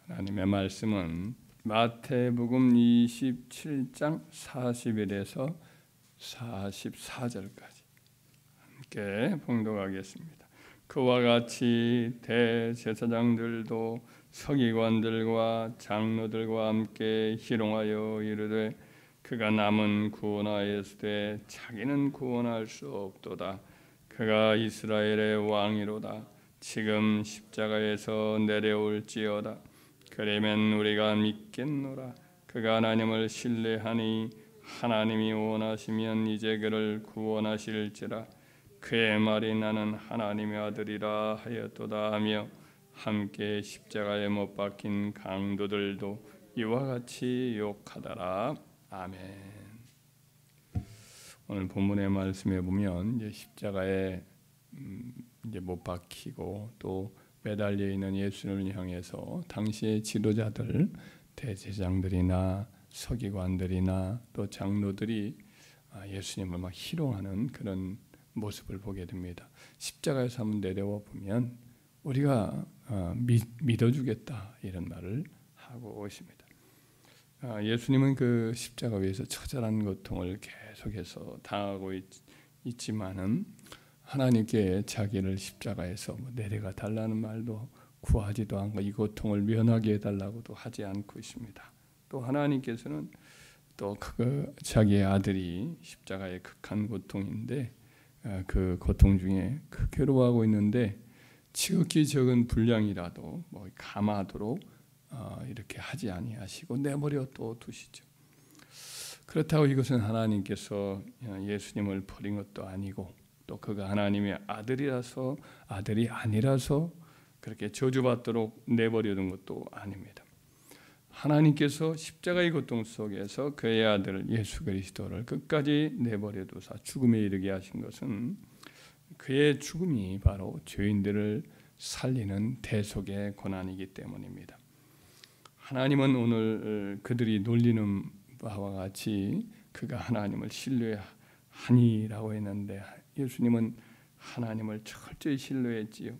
하나님의 말씀은 마태복음 27장 41에서 44절까지 함께 봉독하겠습니다. 그와 같이 대제사장들도 서기관들과 장로들과 함께 희롱하여 이르되 그가 남은 구원하였으되 자기는 구원할 수 없도다. 그가 이스라엘의 왕이로다. 지금 십자가에서 내려올지어다. 그러면 우리가 믿겠노라. 그가 하나님을 신뢰하니 하나님이 원하시면 이제 그를 구원하실지라. 그의 말이 나는 하나님의 아들이라 하였도다 하며 함께 십자가에 못 박힌 강도들도 이와 같이 욕하더라. 아멘. 오늘 본문의 말씀에 보면 이제 십자가에 이제 못 박히고 또 매달려 있는 예수님을 향해서 당시의 지도자들, 대제사장들이나 서기관들이나 또 장로들이 예수님을 막 희롱하는 그런 모습을 보게 됩니다. 십자가에서 한번 내려와 보면 우리가 믿어주겠다 이런 말을 하고 있습니다. 예수님은 그 십자가 위에서 처절한 고통을 계속해서 당하고 있지만은 하나님께 자기를 십자가에서 내려가 달라는 말도 구하지도 않고 이 고통을 면하게 해달라고도 하지 않고 있습니다. 또 하나님께서는 또 자기의 아들이 십자가의 극한 고통인데 그 고통 중에 괴로워하고 있는데 지극히 적은 분량이라도 감하도록 이렇게 하지 아니하시고 내버려 또 두시죠. 그렇다고 이것은 하나님께서 예수님을 버린 것도 아니고 또 그가 하나님의 아들이라서 아들이 아니라서 그렇게 저주받도록 내버려둔 것도 아닙니다. 하나님께서 십자가의 고통 속에서 그의 아들 예수 그리스도를 끝까지 내버려두사 죽음에 이르게 하신 것은 그의 죽음이 바로 죄인들을 살리는 대속의 고난이기 때문입니다. 하나님은 오늘 그들이 놀리는 바와 같이 그가 하나님을 신뢰하니라고 했는데 예수님은 하나님을 철저히 신뢰했지요.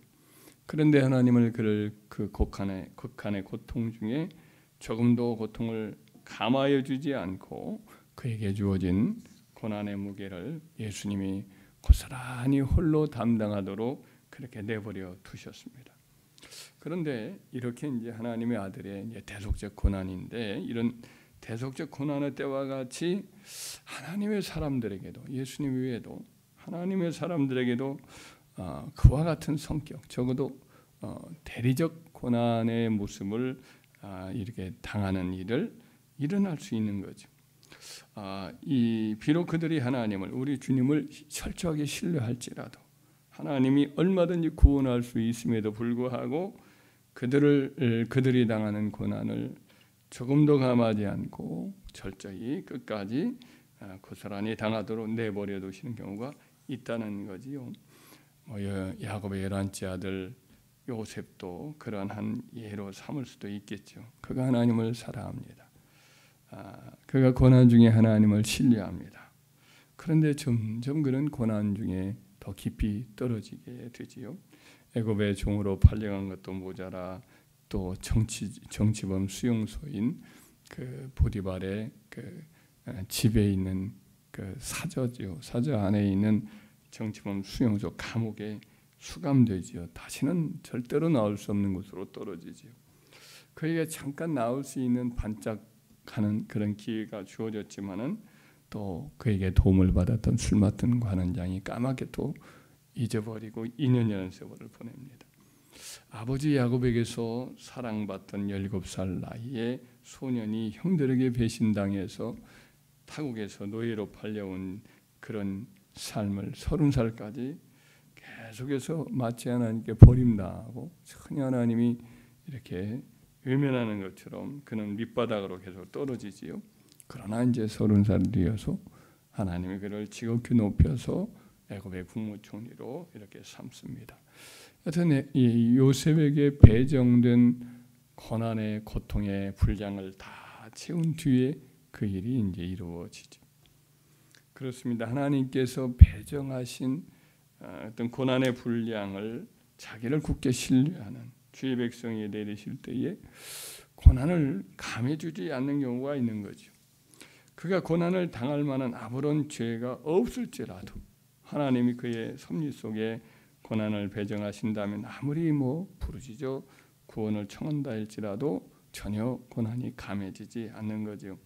그런데 하나님을 그를 그 극한의 고통 중에 조금도 고통을 감하여 주지 않고 그에게 주어진 고난의 무게를 예수님이 고스란히 홀로 담당하도록 그렇게 내버려 두셨습니다. 그런데 이렇게 이제 하나님의 아들의 이제 대속적 고난인데 이런 대속적 고난의 때와 같이 하나님의 사람들에게도 예수님 외에도 하나님의 사람들에게도 그와 같은 성격, 적어도 대리적 고난의 모습을 이렇게 당하는 일을 일어날 수 있는 거죠. 비록 그들이 하나님을 우리 주님을 철저하게 신뢰할지라도 하나님이 얼마든지 구원할 수 있음에도 불구하고 그들이 당하는 고난을 조금도 감하지 않고 철저히 끝까지 고스란히 당하도록 내버려 두시는 경우가 있다는 거지요. 야곱의 11째 아들 요셉도 그러한 예로 삼을 수도 있겠죠. 그가 하나님을 사랑합니다. 그가 고난 중에 하나님을 신뢰합니다. 그런데 점점 그런 고난 중에 더 깊이 떨어지게 되지요. 애굽의 종으로 팔려간 것도 모자라 또 정치범 수용소인 그 보디발의 그 집에 있는 그 사저지요. 사저 안에 있는 정치범 수용소 감옥에 수감되지요. 다시는 절대로 나올 수 없는 곳으로 떨어지지요. 그에게 잠깐 나올 수 있는 반짝하는 그런 기회가 주어졌지만은 또 그에게 도움을 받았던 술 맡은 관원장이 까맣게 또 잊어버리고 2년이라는 세월을 보냅니다. 아버지 야곱에게서 사랑받던 17살 나이에 소년이 형들에게 배신당해서 타국에서 노예로 팔려온 그런 삶을 30살까지 계속해서 마치 하나님께 버림당하고 전혀 하나님이 이렇게 외면하는 것처럼 그는 밑바닥으로 계속 떨어지지요. 그러나 이제 30살이 되어서 하나님이 그를 지극히 높여서 애굽의 국무총리로 이렇게 삼습니다. 하여튼 이 요셉에게 배정된 고난의 고통의 분량을 다 채운 뒤에 그 일이 이제 이루어지죠. 그렇습니다. 하나님께서 배정하신 어떤 고난의 분량을 자기를 굳게 신뢰하는 주의 백성에 내리실 때에 고난을 감해주지 않는 경우가 있는 거죠. 그가 고난을 당할 만한 아무런 죄가 없을지라도 하나님이 그의 섭리 속에 고난을 배정하신다면 아무리 부르짖어 구원을 청한다 할지라도 전혀 고난이 감해지지 않는 거죠.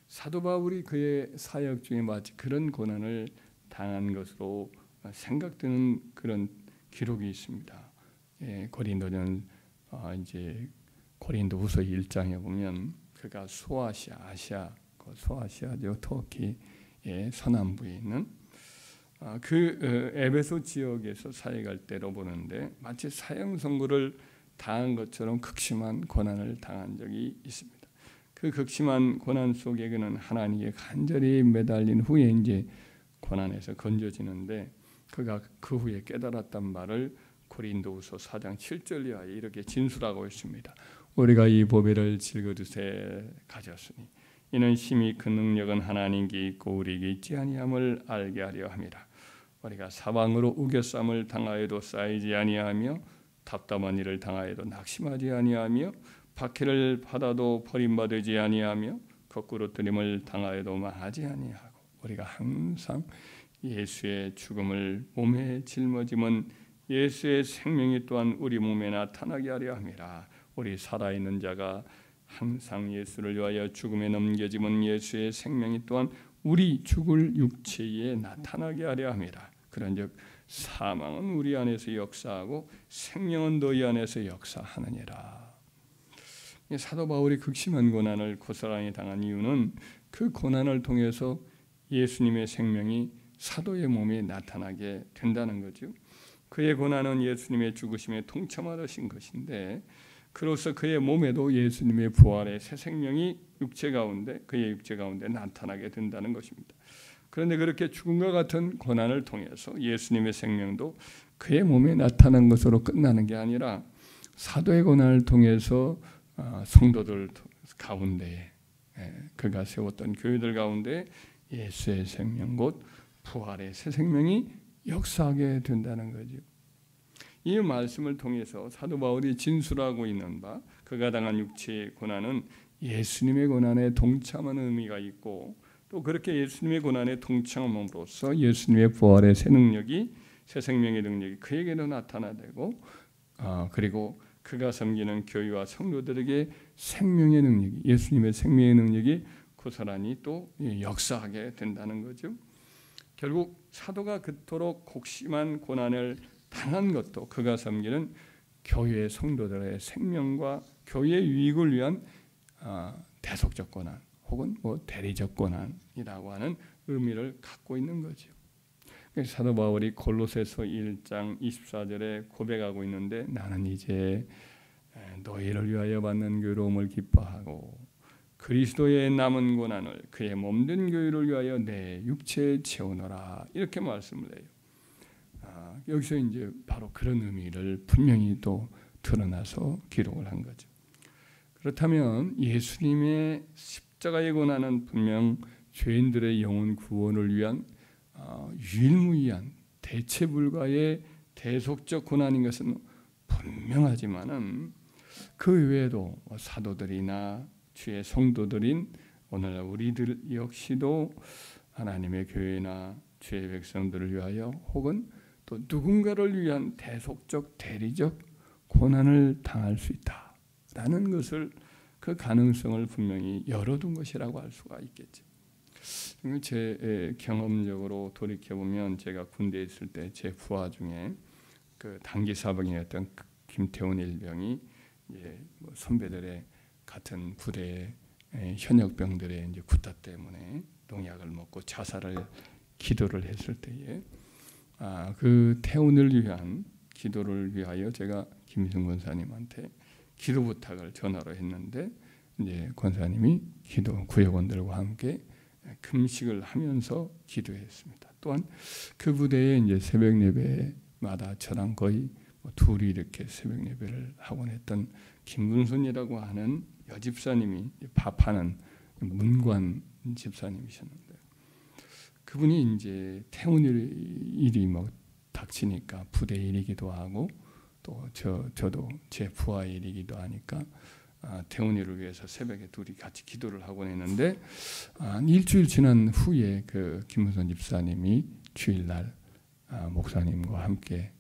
사도 바울이 그의 사역 중에 마치 그런 고난을 당한 것으로 생각되는 그런 기록이 있습니다. 고린도전 이제 고린도후서 1장에 보면 그가 소아시아죠, 터키의 서남부에 있는 그 에베소 지역에서 사역할 때로 보는데 마치 사형 선고를 당한 것처럼 극심한 고난을 당한 적이 있습니다. 그 극심한 고난 속에 그는 하나님께 간절히 매달린 후에 이제 고난에서 건져지는데 그가 그 후에 깨달았단 말을 고린도후서 4장 7절에 이렇게 진술하고 있습니다. 우리가 이 보배를 질거두세 가졌으니 이는 심히 그 능력은 하나님께 있고 우리에게 있지 아니함을 알게 하려 함이라. 우리가 사방으로 우겨쌈을 당하여도 쌓이지 아니하며 답답한 일을 당하여도 낙심하지 아니하며 박해를 받아도 버림받지 아니하며 거꾸로 뜨림을 당하여도 망하지 아니하고 우리가 항상 예수의 죽음을 몸에 짊어짐은 예수의 생명이 또한 우리 몸에 나타나게 하려 함이라. 우리 살아있는 자가 항상 예수를 위하여 죽음에 넘겨짐은 예수의 생명이 또한 우리 죽을 육체에 나타나게 하려 함이라. 그런즉 사망은 우리 안에서 역사하고 생명은 너희 안에서 역사하느니라. 사도 바울이 극심한 고난을 고스란히 당한 이유는 그 고난을 통해서 예수님의 생명이 사도의 몸에 나타나게 된다는 거죠. 그의 고난은 예수님의 죽으심에 동참하신 것인데 그로써 그의 몸에도 예수님의 부활의 새 생명이 그의 육체 가운데 나타나게 된다는 것입니다. 그런데 그렇게 죽음과 같은 고난을 통해서 예수님의 생명도 그의 몸에 나타난 것으로 끝나는 게 아니라 사도의 고난을 통해서 성도들 가운데 그가 세웠던 교회들 가운데 예수의 생명 곧 부활의 새 생명이 역사하게 된다는 거죠. 이 말씀을 통해서 사도 바울이 진술하고 있는 바 그가 당한 육체의 고난은 예수님의 고난에 동참하는 의미가 있고 또 그렇게 예수님의 고난에 동참함으로써 예수님의 부활의 새 생명의 능력이 그에게도 나타나되고 그리고 그가 섬기는 교회와 성도들에게 생명의 능력이 예수님의 생명의 능력이 고스란히 또 역사하게 된다는 거죠. 결국 사도가 그토록 곡심한 고난을 당한 것도 그가 섬기는 교회의 성도들의 생명과 교회의 유익을 위한 대속적 고난 혹은 대리적 고난이라고 하는 의미를 갖고 있는 거죠. 사도 바울이 골로새서 1장 24절에 고백하고 있는데 나는 이제 너희를 위하여 받는 괴로움을 기뻐하고 그리스도의 남은 고난을 그의 몸된 교회를 위하여 내 육체에 채우노라 이렇게 말씀을 해요. 여기서 이제 바로 그런 의미를 분명히 또 드러나서 기록을 한 거죠. 그렇다면 예수님의 십자가의 고난은 분명 죄인들의 영혼 구원을 위한 유일무이한 대체 불가의 대속적 고난인 것은 분명하지만은 그 외에도 사도들이나 주의 성도들인 오늘날 우리들 역시도 하나님의 교회나 주의 백성들을 위하여 혹은 또 누군가를 위한 대속적 대리적 고난을 당할 수 있다라는 것을 그 가능성을 분명히 열어둔 것이라고 할 수가 있겠죠. 제 경험적으로 돌이켜 보면 제가 군대에 있을 때 제 부하 중에 그 단기 사병이었던 김태훈 일병이 선배들의 같은 부대의 현역병들의 이제 구타 때문에 농약을 먹고 자살을 기도를 했을 때에 그 태훈을 위한 기도를 위하여 제가 김희승 권사님한테 기도 부탁을 전화로 했는데 이제 권사님이 기도 구역원들과 함께 금식을 하면서 기도했습니다. 또한 그 부대에 이제 새벽 예배마다 저랑 거의 둘이 이렇게 새벽 예배를 하곤 했던 김문순이라고 하는 여집사님이 밥하는 문관 집사님이셨는데 그분이 이제 태운 일이 닥치니까 부대 일이기도 하고 또 저도 제 부하일이기도 하니까 태훈이를 위해서 새벽에 둘이 같이 기도를 하곤 했는데 일주일 지난 후에 그 김무선 집사님이 주일날 목사님과 함께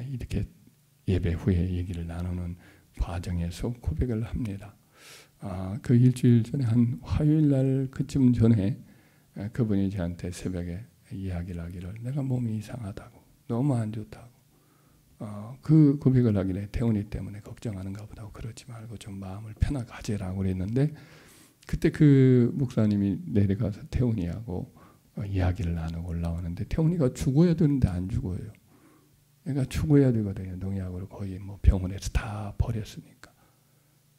이렇게 예배 후에 얘기를 나누는 과정에서 고백을 합니다. 그 일주일 전에 한 화요일날 그쯤 전에 그분이 저한테 새벽에 이야기를 하기를 내가 몸이 이상하다고 너무 안 좋다고 그 고백을 하길래 태훈이 때문에 걱정하는가 보다 그러지 말고 좀 마음을 편하게 가지라고 그랬는데 그때 그 목사님이 내려가서 태훈이하고 이야기를 나누고 올라오는데 태훈이가 죽어야 되는데 안 죽어요. 그러니까 죽어야 되거든요. 농약으로 거의 뭐 병원에서 다 버렸으니까.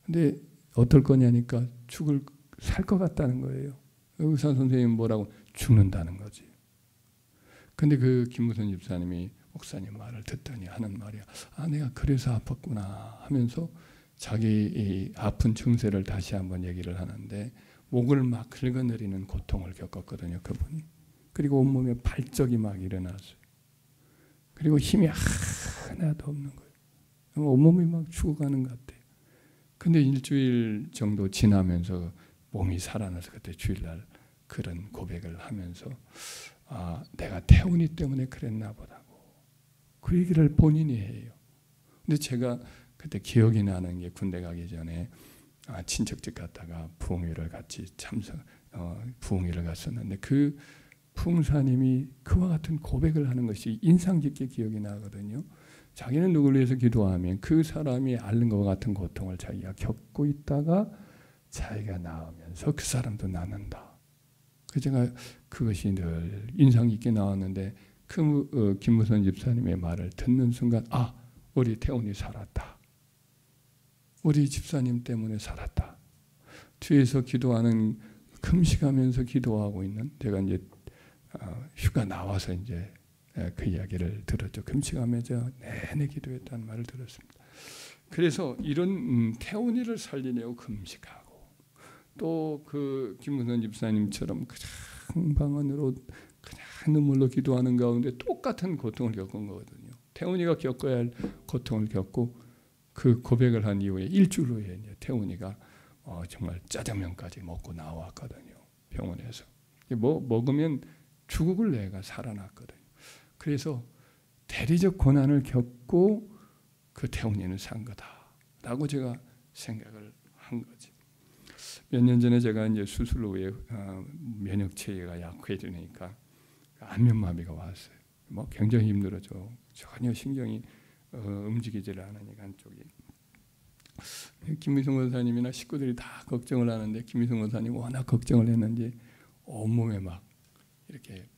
근데 어떨 거냐니까 살 것 같다는 거예요. 의사 선생님 뭐라고 죽는다는 거지. 근데 그 김무선 집사님이 목사님 말을 듣더니 하는 말이야. 내가 그래서 아팠구나 하면서 자기 이 아픈 증세를 다시 한번 얘기를 하는데 목을 막 긁어내리는 고통을 겪었거든요. 그분이. 그리고 온몸에 발적이 막 일어났어요. 그리고 힘이 하나도 없는 거예요. 온몸이 막 죽어가는 것 같아요. 근데 일주일 정도 지나면서 몸이 살아나서 그때 주일날 그런 고백을 하면서 내가 태훈이 때문에 그랬나 보다고 그 얘기를 본인이 해요. 근데 제가 그때 기억이 나는 게 군대 가기 전에 친척집 갔다가 부흥회를 같이 부흥회를 갔었는데 그 부흥사님이 그와 같은 고백을 하는 것이 인상 깊게 기억이 나거든요. 자기는 누구를 위해서 기도하면 그 사람이 앓는 것과 같은 고통을 자기가 겪고 있다가 자기가 나으면서 그 사람도 낫는다. 제가 그것이 늘 인상 깊게 나왔는데 그 김무선 집사님의 말을 듣는 순간 우리 태훈이 살았다. 우리 집사님 때문에 살았다. 뒤에서 기도하는 금식하면서 기도하고 있는 제가 이제 휴가 나와서 이제 그 이야기를 들었죠. 금식하면서 내내 기도했다는 말을 들었습니다. 그래서 이런 태훈이를 살리려고 금식하고 또 그 김문선 집사님처럼 그냥 방언으로 그냥 눈물로 기도하는 가운데 똑같은 고통을 겪은 거거든요. 태훈이가 겪어야 할 고통을 겪고 그 고백을 한 이후에 일주일 후에 이제 태훈이가 정말 짜장면까지 먹고 나왔거든요. 병원에서. 먹으면 죽을 애가 살아났거든요. 그래서 대리적 고난을 겪고 그 태훈이는 산 거다라고 제가 생각을 한 거지. 몇 년 전에 제가 이제 수술 후에 면역 체계가 약해지니까 안면마비가 왔어요. 굉장히 힘들어져. 전혀 신경이 움직이지를 않으니까 한쪽이. 김미성 원사님이나 식구들이 다 걱정을 하는데 김미성 원사님 워낙 걱정을 했는지 온몸에 막 이렇게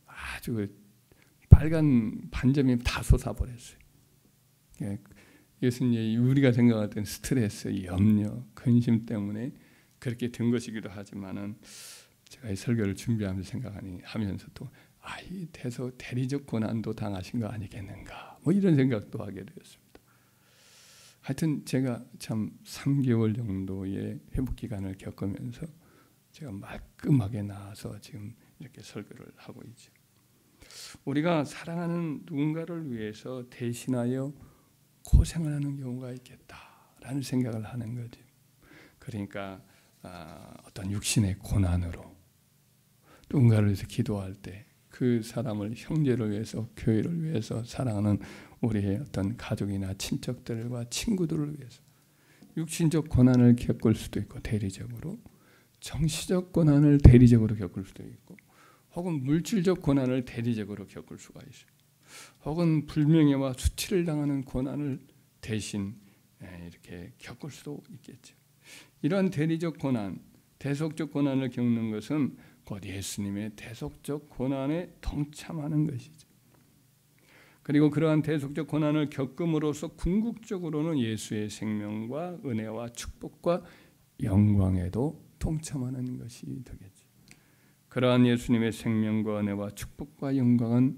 아주 빨간 반점이 다 솟아버렸어요. 예수님이 우리가 생각했던 스트레스, 염려, 근심 때문에 그렇게 된 것이기도 하지만은 제가 이 설교를 준비하면서 생각하면서 또 이 대리적 고난도 당하신 거 아니겠는가 이런 생각도 하게 되었습니다. 하여튼 제가 참 3개월 정도의 회복 기간을 겪으면서 제가 말끔하게 나아서 지금 이렇게 설교를 하고 있죠. 우리가 사랑하는 누군가를 위해서 대신하여 고생을 하는 경우가 있겠다라는 생각을 하는 거죠. 그러니까 어떤 육신의 고난으로 누군가를 위해서 기도할 때 그 사람을 형제를 위해서 교회를 위해서 사랑하는 우리의 어떤 가족이나 친척들과 친구들을 위해서 육신적 고난을 겪을 수도 있고 대리적으로 정신적 고난을 대리적으로 겪을 수도 있고 혹은 물질적 고난을 대리적으로 겪을 수가 있어요. 혹은 불명예와 수치를 당하는 고난을 대신 이렇게 겪을 수도 있겠죠. 이러한 대리적 고난, 대속적 고난을 겪는 것은 곧 예수님의 대속적 고난에 동참하는 것이죠. 그리고 그러한 대속적 고난을 겪음으로써 궁극적으로는 예수의 생명과 은혜와 축복과 영광에도 동참하는 것이 되겠죠. 그러한 예수님의 생명과 은혜와 축복과 영광은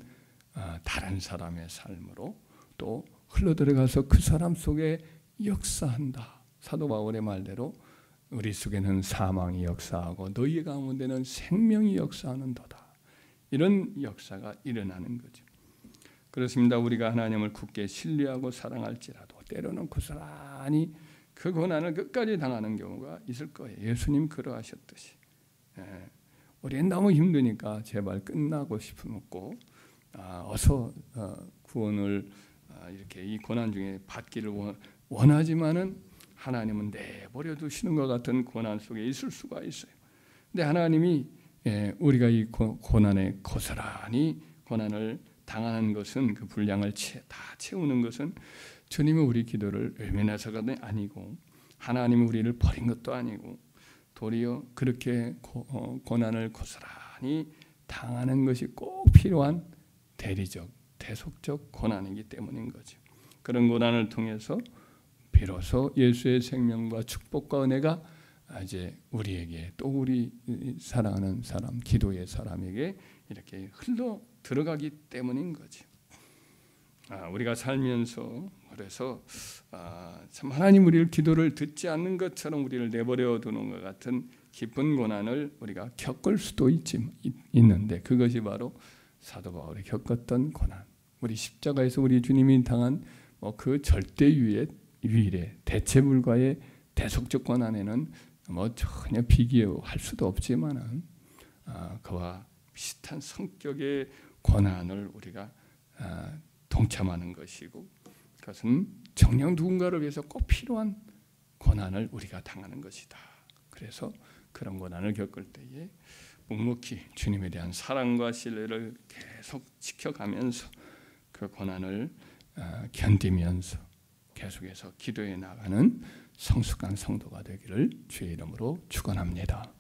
다른 사람의 삶으로 또 흘러들어가서 그 사람 속에 역사한다. 사도 바울의 말대로 우리 속에는 사망이 역사하고 너희 가운데는 생명이 역사하는도다. 이런 역사가 일어나는 거죠. 그렇습니다. 우리가 하나님을 굳게 신뢰하고 사랑할지라도 때로는 고스란히 그 고난을 끝까지 당하는 경우가 있을 거예요. 예수님 그러하셨듯이. 우리는 너무 힘드니까 제발 끝나고 싶었고 어서 구원을 이렇게 이 고난 중에 받기를 원하지만은 하나님은 내버려 두시는 것 같은 고난 속에 있을 수가 있어요. 근데 하나님이 우리가 이 고난에 고스란히 고난을 당하는 것은 그 분량을 다 채우는 것은 주님이 우리 기도를 외면해서가 아니고 하나님이 우리를 버린 것도 아니고 도리어 그렇게 고난을 고스란히 당하는 것이 꼭 필요한 대리적, 대속적 고난이기 때문인 거죠. 그런 고난을 통해서 비로소 예수의 생명과 축복과 은혜가 이제 우리에게 또 우리 사랑하는 사람, 기도의 사람에게 이렇게 흘러 들어가기 때문인 거죠. 우리가 살면서 그래서 참 하나님 우리를 기도를 듣지 않는 것처럼 우리를 내버려 두는 것 같은 깊은 고난을 우리가 겪을 수도 있는데 그것이 바로 사도 바울이 겪었던 고난. 우리 십자가에서 우리 주님이 당한 그 절대유일의 대체 불가의 대속적 고난에는 전혀 비교할 수도 없지만은 그와 비슷한 성격의 고난을 우리가 동참하는 것이고 그것은 정녕 누군가를 위해서 꼭 필요한 고난을 우리가 당하는 것이다. 그래서 그런 고난을 겪을 때에 묵묵히 주님에 대한 사랑과 신뢰를 계속 지켜가면서 그 고난을 견디면서 계속해서 기도해 나가는 성숙한 성도가 되기를 주의 이름으로 축원합니다.